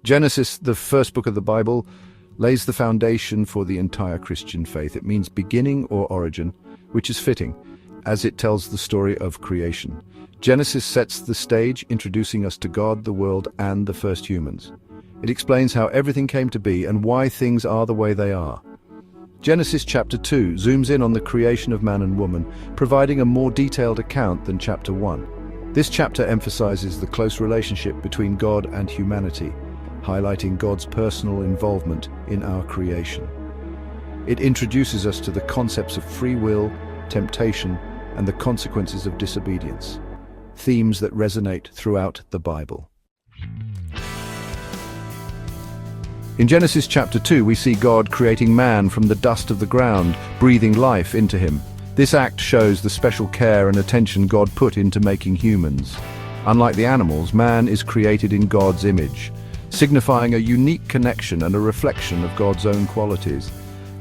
Genesis, the first book of the Bible, lays the foundation for the entire Christian faith. It means beginning or origin, which is fitting, as it tells the story of creation. Genesis sets the stage, introducing us to God, the world, and the first humans. It explains how everything came to be and why things are the way they are. Genesis chapter 2 zooms in on the creation of man and woman, providing a more detailed account than chapter 1. This chapter emphasizes the close relationship between God and humanity, highlighting God's personal involvement in our creation. It introduces us to the concepts of free will, temptation, and the consequences of disobedience, themes that resonate throughout the Bible. In Genesis chapter 2, we see God creating man from the dust of the ground, breathing life into him. This act shows the special care and attention God put into making humans. Unlike the animals, man is created in God's image, signifying a unique connection and a reflection of God's own qualities.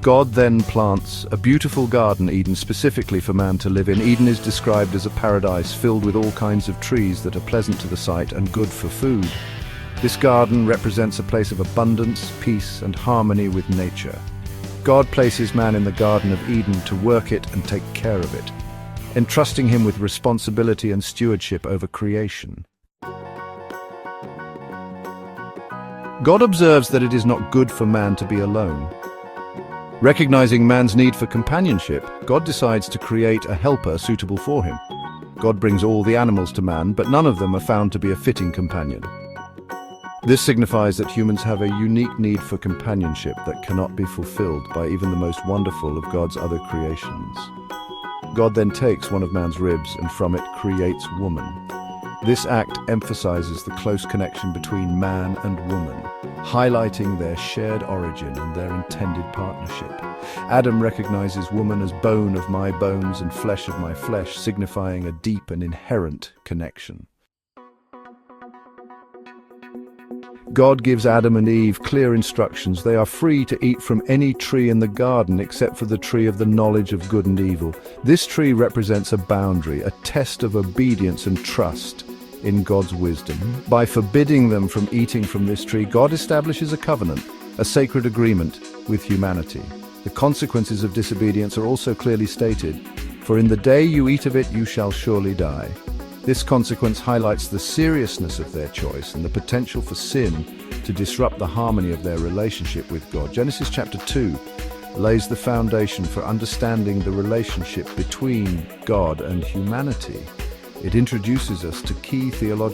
God then plants a beautiful garden Eden specifically for man to live in. Eden is described as a paradise filled with all kinds of trees that are pleasant to the sight and good for food. This garden represents a place of abundance, peace, and harmony with nature. God places man in the Garden of Eden to work it and take care of it, entrusting him with responsibility and stewardship over creation. God observes that it is not good for man to be alone. Recognizing man's need for companionship, God decides to create a helper suitable for him. God brings all the animals to man, but none of them are found to be a fitting companion. This signifies that humans have a unique need for companionship that cannot be fulfilled by even the most wonderful of God's other creations. God then takes one of man's ribs and from it creates woman. This act emphasizes the close connection between man and woman, highlighting their shared origin and their intended partnership. Adam recognizes woman as bone of my bones and flesh of my flesh, signifying a deep and inherent connection. God gives Adam and Eve clear instructions. They are free to eat from any tree in the garden except for the tree of the knowledge of good and evil. This tree represents a boundary, a test of obedience and trust in God's wisdom. By forbidding them from eating from this tree, God establishes a covenant, a sacred agreement with humanity. The consequences of disobedience are also clearly stated. For in the day you eat of it, you shall surely die. This consequence highlights the seriousness of their choice and the potential for sin to disrupt the harmony of their relationship with God. Genesis chapter 2 lays the foundation for understanding the relationship between God and humanity. It introduces us to key theological